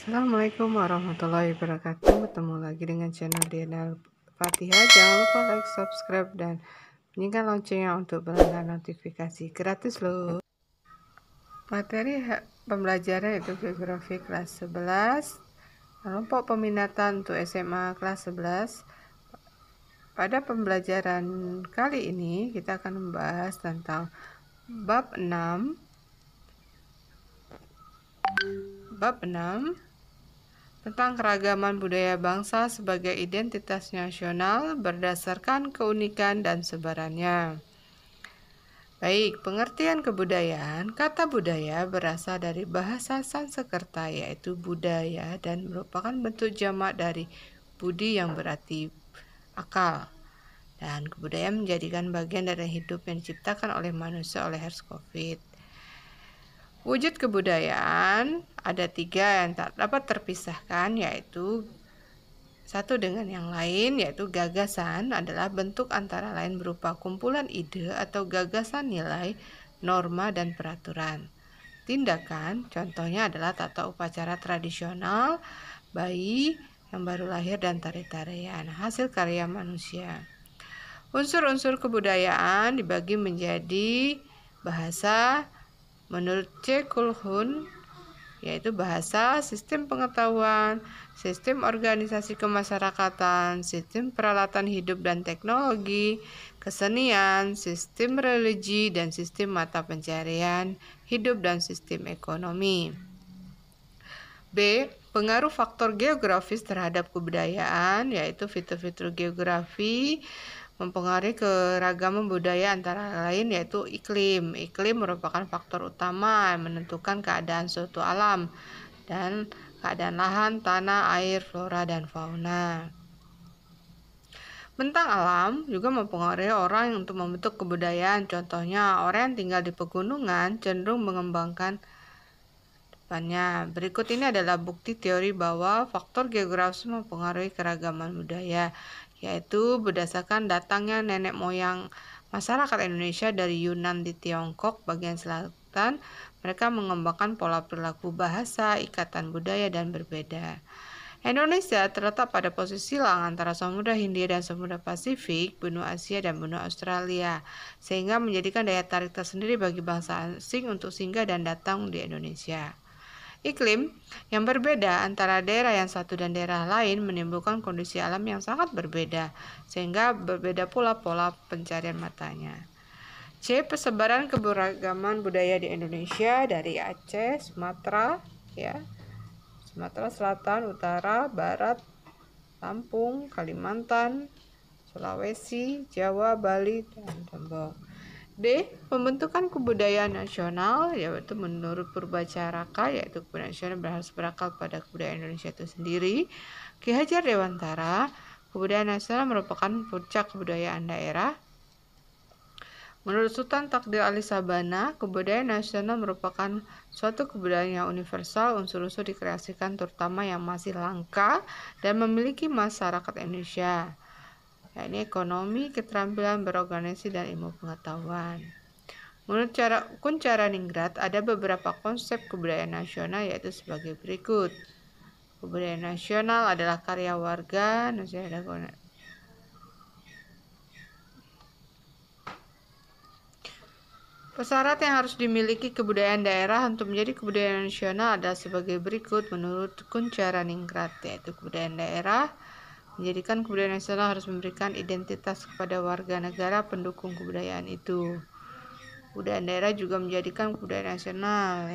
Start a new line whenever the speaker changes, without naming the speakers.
Assalamualaikum warahmatullahi wabarakatuh. Ketemu lagi dengan channel Diana Fatihah. Jangan lupa like, subscribe, dan bunyikan loncengnya untuk berlangganan notifikasi gratis loh. Materi pembelajaran itu geografi kelas 11, kelompok peminatan untuk SMA kelas 11. Pada pembelajaran kali ini kita akan membahas tentang bab 6 tentang keragaman budaya bangsa sebagai identitas nasional berdasarkan keunikan dan sebarannya. Baik, pengertian kebudayaan. Kata budaya berasal dari bahasa Sanskerta yaitu budaya dan merupakan bentuk jamak dari budi yang berarti akal. Dan kebudayaan menjadikan bagian dari hidup yang diciptakan oleh manusia oleh Hertzkovitz. Wujud kebudayaan ada 3 yang tak dapat terpisahkan, yaitu satu dengan yang lain, yaitu gagasan adalah bentuk antara lain berupa kumpulan ide atau gagasan nilai, norma, dan peraturan. Tindakan, contohnya adalah tata upacara tradisional, bayi yang baru lahir, dan tari-tarian, hasil karya manusia. Unsur-unsur kebudayaan dibagi menjadi bahasa, menurut C. Kulhun, yaitu bahasa, sistem pengetahuan, sistem organisasi kemasyarakatan, sistem peralatan hidup dan teknologi, kesenian, sistem religi, dan sistem mata pencarian hidup dan sistem ekonomi. B. Pengaruh faktor geografis terhadap kebudayaan, yaitu fitur-fitur geografi mempengaruhi keragaman budaya antara lain yaitu iklim. Iklim merupakan faktor utama yang menentukan keadaan suatu alam dan keadaan lahan, tanah, air, flora, dan fauna. Bentang alam juga mempengaruhi orang untuk membentuk kebudayaan. Contohnya, orang yang tinggal di pegunungan cenderung mengembangkan depannya. Berikut ini adalah bukti teori bahwa faktor geografis mempengaruhi keragaman budaya, yaitu berdasarkan datangnya nenek moyang masyarakat Indonesia dari Yunan di Tiongkok bagian selatan. Mereka mengembangkan pola perilaku, bahasa, ikatan budaya, dan berbeda. Indonesia terletak pada posisi silang antara Samudra Hindia dan Samudra Pasifik, benua Asia, dan benua Australia, sehingga menjadikan daya tarik tersendiri bagi bangsa asing untuk singgah dan datang di Indonesia. Iklim yang berbeda antara daerah yang satu dan daerah lain menimbulkan kondisi alam yang sangat berbeda, sehingga berbeda pula pola pencarian matanya. C. Persebaran keberagaman budaya di Indonesia dari Aceh, Sumatera, Sumatera Selatan, Utara, Barat, Lampung, Kalimantan, Sulawesi, Jawa, Bali, dan Lombok. D. Pembentukan kebudayaan nasional, yaitu menurut Purbacaraka, yaitu kebudayaan nasional harus berakal pada kebudayaan Indonesia itu sendiri. Ki Hajar Dewantara, kebudayaan nasional merupakan puncak kebudayaan daerah. Menurut Sultan Takdir Ali Sabana, kebudayaan nasional merupakan suatu kebudayaan yang universal, unsur-unsur dikreasikan terutama yang masih langka dan memiliki masyarakat Indonesia, yakni ekonomi, keterampilan berorganisasi, dan ilmu pengetahuan. Menurut Kuncharaningrat, ada beberapa konsep kebudayaan nasional yaitu sebagai berikut. Kebudayaan nasional adalah karya warga nasional. Persyarat yang harus dimiliki kebudayaan daerah untuk menjadi kebudayaan nasional adalah sebagai berikut menurut Kuncharaningrat, yaitu kebudayaan daerah menjadikan kebudayaan nasional harus memberikan identitas kepada warga negara pendukung kebudayaan itu. Kebudayaan daerah juga menjadikan kebudayaan nasional